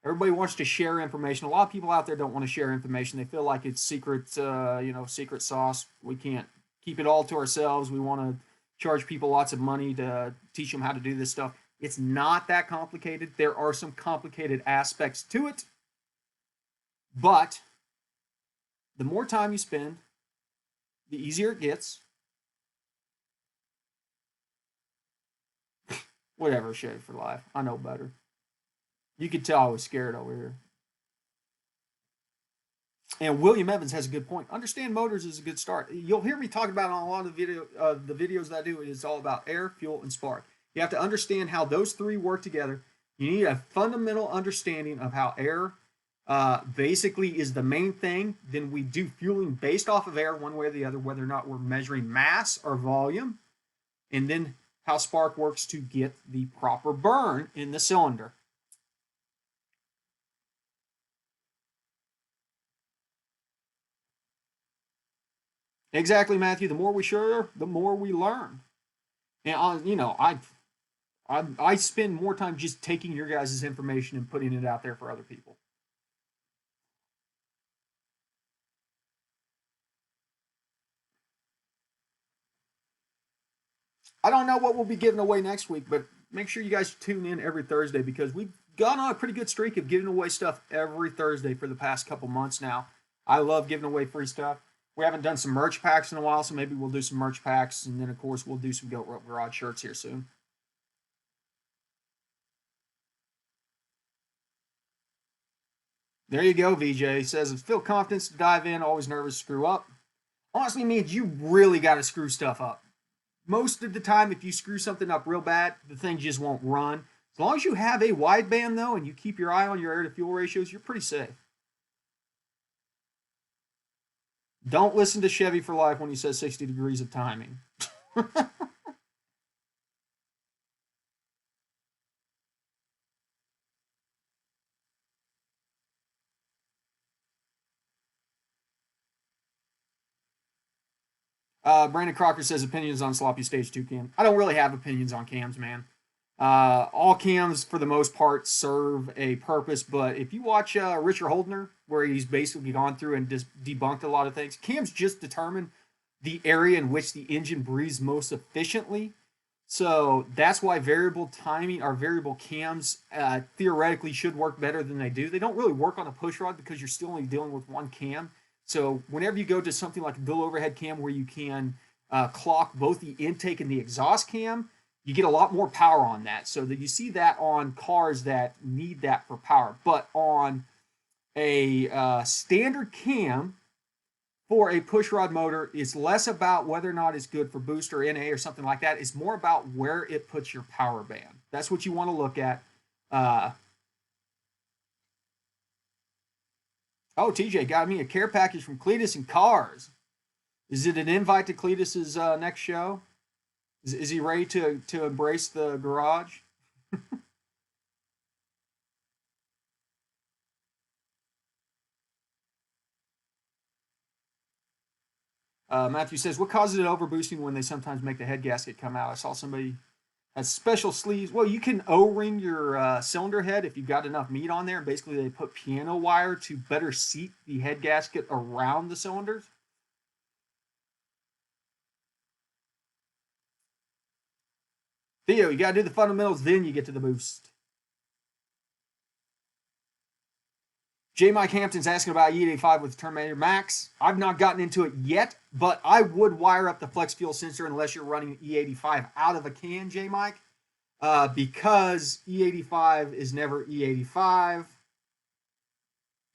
Everybody wants to share information. A lot of people out there don't want to share information. They feel like it's secret, secret sauce. We can't keep it all to ourselves. We want to charge people lots of money to teach them how to do this stuff. It's not that complicated. There are some complicated aspects to it. But the more time you spend, the easier it gets. Whatever, Shave for life. I know better. You could tell I was scared over here. And William Evans has a good point. Understand motors is a good start. You'll hear me talk about it on a lot of the videos that I do. It's all about air, fuel, and spark. You have to understand how those 3 work together. You need a fundamental understanding of how air basically is the main thing. Then we do fueling based off of air one way or the other, whether or not we're measuring mass or volume. And then how spark works to get the proper burn in the cylinder. Exactly, Matthew. The more we share, the more we learn. And I spend more time just taking your guys' information and putting it out there for other people. I don't know what we'll be giving away next week, but make sure you guys tune in every Thursday because we've gone on a pretty good streak of giving away stuff every Thursday for the past couple months now. I love giving away free stuff. We haven't done some merch packs in a while, so maybe we'll do some merch packs, and then, of course, we'll do some Goat Rope Garage shirts here soon. There you go, VJ. He says, feel confidence to dive in, always nervous, screw up. Honestly means you really got to screw stuff up. Most of the time, if you screw something up real bad, the thing just won't run. As long as you have a wideband, though, and you keep your eye on your air-to-fuel ratios, you're pretty safe. Don't listen to Chevy for Life when he says 60 degrees of timing. Brandon Crocker says opinions on sloppy stage 2 cam. I don't really have opinions on cams, man. All cams, for the most part, serve a purpose, but if you watch Richard Holdner, where he's basically gone through and just debunked a lot of things, cams just determine the area in which the engine breathes most efficiently. So that's why variable timing or variable cams theoretically should work better than they do. They don't really work on a push rod because you're still only dealing with one cam. So whenever you go to something like a dual overhead cam where you can clock both the intake and the exhaust cam, you get a lot more power on that. So that you see that on cars that need that for power. But on a standard cam for a pushrod motor, it's less about whether or not it's good for boost or NA or something like that. It's more about where it puts your power band. That's what you want to look at. Oh, TJ got me a care package from Cletus and Cars. Is it an invite to Cletus's next show? Is he ready to embrace the garage? Matthew says, what causes it overboosting when they sometimes make the head gasket come out? I saw somebody has special sleeves. Well, you can O-ring your cylinder head if you've got enough meat on there. Basically, they put piano wire to better seat the head gasket around the cylinders. Theo, you got to do the fundamentals, then you get to the boost. J. Mike Hampton's asking about E85 with the Terminator Max. I've not gotten into it yet, but I would wire up the flex fuel sensor unless you're running E85 out of a can, J. Mike, because E85 is never E85.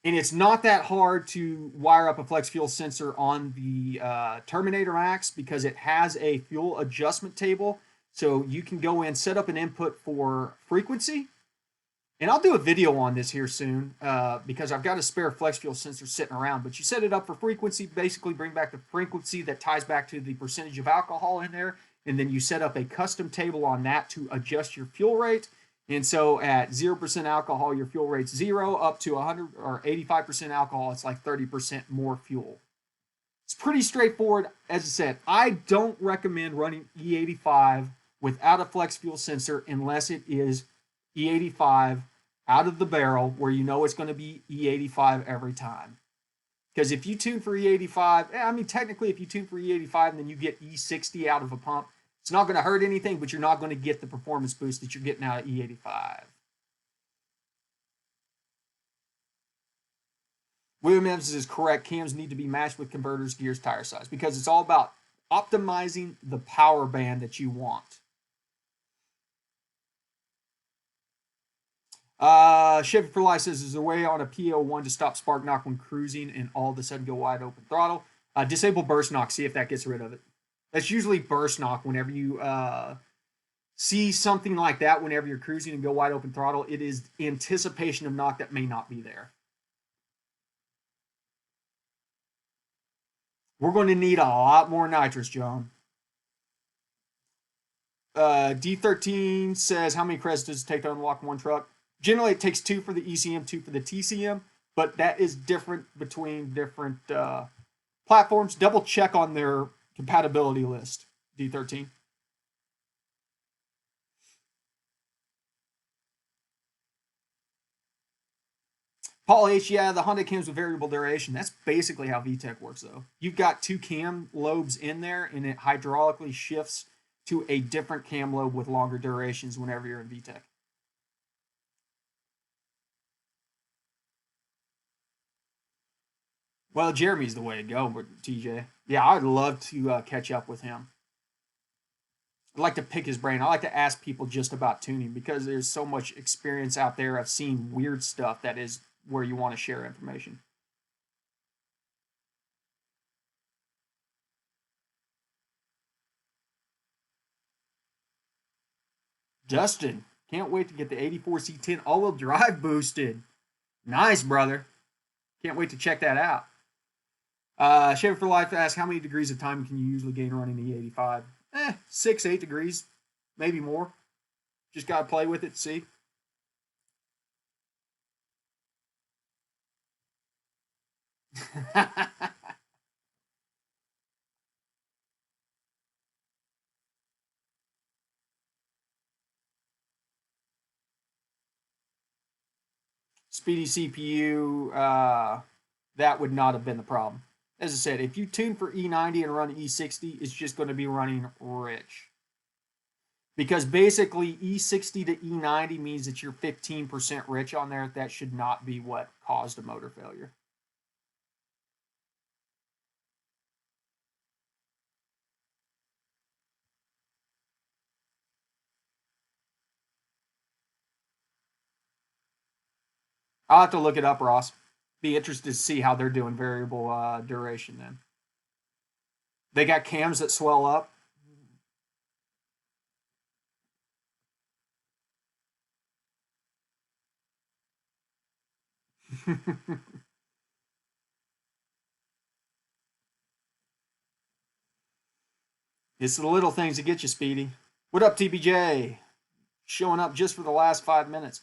And it's not that hard to wire up a flex fuel sensor on the Terminator Max because it has a fuel adjustment table. So you can go in, set up an input for frequency. And I'll do a video on this here soon because I've got a spare flex fuel sensor sitting around. But you set it up for frequency, basically bring back the frequency that ties back to the percentage of alcohol in there. And then you set up a custom table on that to adjust your fuel rate. And so at 0% alcohol, your fuel rate's 0, up to 100 or 85% alcohol, it's like 30% more fuel. It's pretty straightforward. As I said, I don't recommend running E85 without a flex fuel sensor unless it is E85 out of the barrel where you know it's going to be E85 every time. Because if you tune for E85, I mean, technically, if you tune for E85 and then you get E60 out of a pump, it's not going to hurt anything, but you're not going to get the performance boost that you're getting out of E85. William Evans is correct. Cams need to be matched with converters, gears, tire size, because it's all about optimizing the power band that you want. Chevy for Life says, is there a way on a PO1 to stop spark knock when cruising and all of a sudden go wide open throttle? Disable burst knock, see if that gets rid of it. That's usually burst knock whenever you see something like that whenever you're cruising and go wide open throttle. It is anticipation of knock that may not be there. We're going to need a lot more nitrous, John. D13 says, how many credits does it take to unlock one truck? Generally, it takes 2 for the ECM, 2 for the TCM, but that is different between different platforms. Double check on their compatibility list, D13. Paul H, yeah, the Honda cams with variable duration. That's basically how VTEC works, though. You've got 2 cam lobes in there, and it hydraulically shifts to a different cam lobe with longer durations whenever you're in VTEC. Well, Jeremy's the way to go, but TJ. Yeah, I'd love to catch up with him. I'd like to pick his brain. I like to ask people just about tuning because there's so much experience out there of seeing weird stuff that is where you want to share information. Justin, can't wait to get the 84C10 all-wheel drive boosted. Nice, brother. Can't wait to check that out. Chevy for Life asks, how many degrees of time can you usually gain running the E85? 6, 8 degrees, maybe more. Just got to play with it, see. speedy CPU, that would not have been the problem. As I said, if you tune for E90 and run E60, it's just going to be running rich. Because basically E60 to E90 means that you're 15% rich on there. That should not be what caused a motor failure. I'll have to look it up, Ross. Be interested to see how they're doing variable duration then. They got cams that swell up. It's the little things that get you, Speedy. What up, TBJ? Showing up just for the last 5 minutes.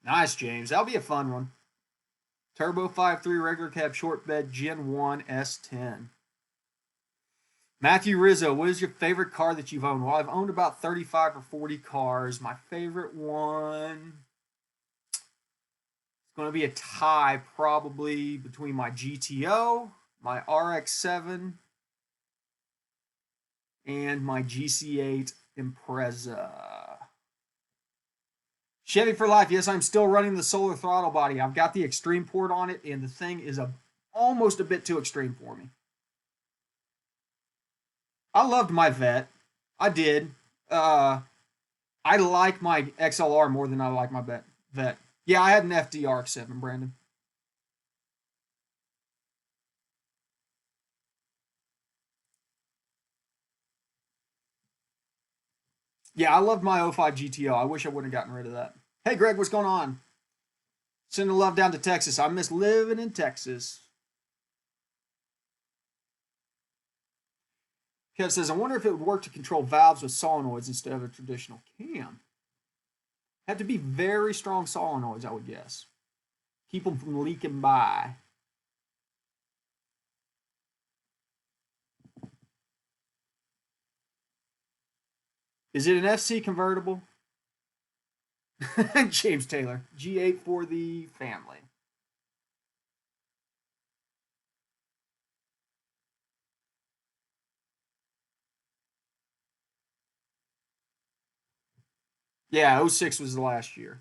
Nice, James. That'll be a fun one. Turbo 5.3 regular cab short bed Gen 1 S10. Matthew Rizzo, what is your favorite car that you've owned? Well, I've owned about 35 or 40 cars. My favorite one is going to be a tie probably between my GTO, my RX-7, and my GC8 Impreza. Chevy for life. Yes, I'm still running the solar throttle body. I've got the extreme port on it, and the thing is almost a bit too extreme for me. I loved my Vet. I did. I like my XLR more than I like my Vet. Yeah, I had an FDRX7, Brandon. Yeah, I loved my 05 GTO. I wish I wouldn't have gotten rid of that. Hey, Greg, what's going on? Sending love down to Texas. I miss living in Texas. Kev says, I wonder if it would work to control valves with solenoids instead of a traditional cam. Have to be very strong solenoids, I would guess. Keep them from leaking by. Is it an FC convertible? James Taylor. G8 for the family. Yeah, 06 was the last year.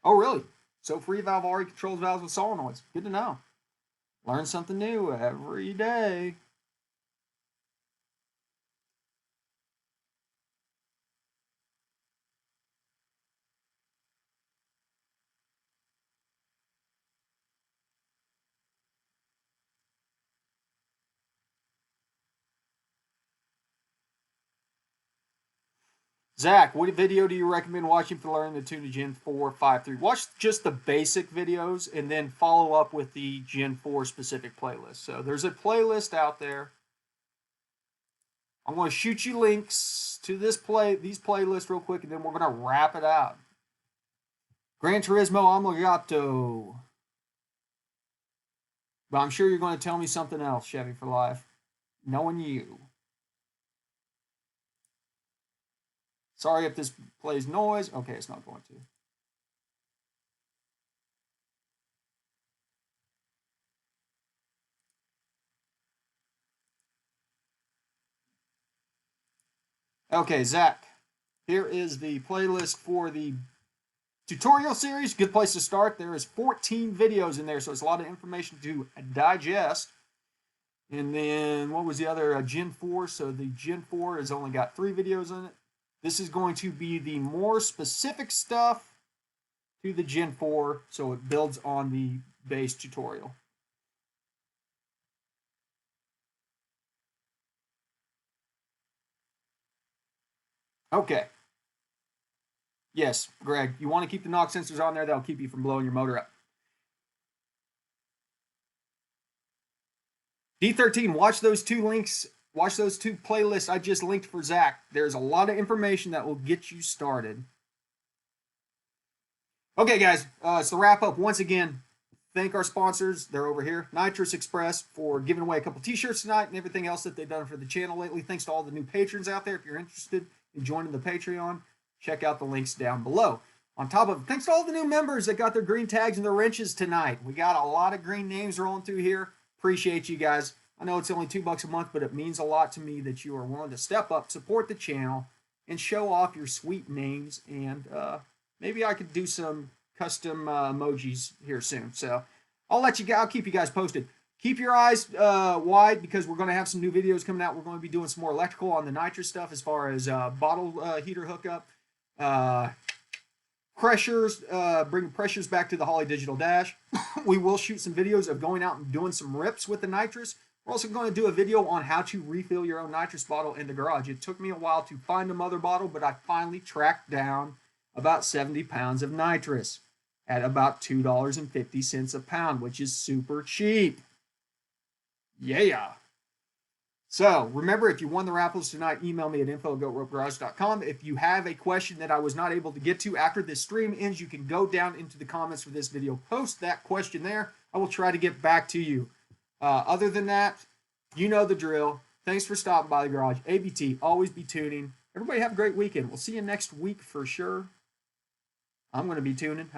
Oh, really? So free valve already controls valves with solenoids. Good to know. Learn something new every day. Zach, what video do you recommend watching for learning the tune to Gen 4 5.3? Watch just the basic videos and then follow up with the Gen 4 specific playlist. So there's a playlist out there. I'm going to shoot you links to these playlists real quick, and then we're going to wrap it out. Gran Turismo Omologato. But I'm sure you're going to tell me something else, Chevy for life. Knowing you. Sorry if this plays noise. Okay, it's not going to. Okay, Zach. Here is the playlist for the tutorial series. Good place to start. There is 14 videos in there, so it's a lot of information to digest. And then what was the other? Gen 4. So the Gen 4 has only got 3 videos in it. This is going to be the more specific stuff to the Gen 4, so it builds on the base tutorial. Okay. Yes, Greg, you want to keep the knock sensors on there. That'll keep you from blowing your motor up. D13, watch those 2 links. Watch those 2 playlists I just linked for Zach. There's a lot of information that will get you started. Okay, guys, it's the wrap up once again. Thank our sponsors. They're over here. Nitrous Express for giving away a couple t-shirts tonight and everything else that they've done for the channel lately. Thanks to all the new patrons out there. If you're interested in joining the Patreon, check out the links down below. On top of it, thanks to all the new members that got their green tags and their wrenches tonight. We got a lot of green names rolling through here. Appreciate you guys. I know it's only $2 a month, but it means a lot to me that you are willing to step up, support the channel, and show off your sweet names. And maybe I could do some custom emojis here soon. So I'll keep you guys posted. Keep your eyes wide because we're going to have some new videos coming out. We're going to be doing some more electrical on the nitrous stuff as far as bottle heater hookup, pressures, bringing pressures back to the Holley Digital Dash. We will shoot some videos of going out and doing some rips with the nitrous. We're also going to do a video on how to refill your own nitrous bottle in the garage. It took me a while to find a mother bottle, but I finally tracked down about 70 pounds of nitrous at about $2.50 a pound, which is super cheap. Yeah. So remember, if you won the raffles tonight, email me at info@goatropegarage.com. If you have a question that I was not able to get to after this stream ends, you can go down into the comments for this video, post that question there. I will try to get back to you. Other than that, you know the drill. Thanks for stopping by the garage. ABT, always be tuning. Everybody have a great weekend. We'll see you next week for sure. I'm going to be tuning.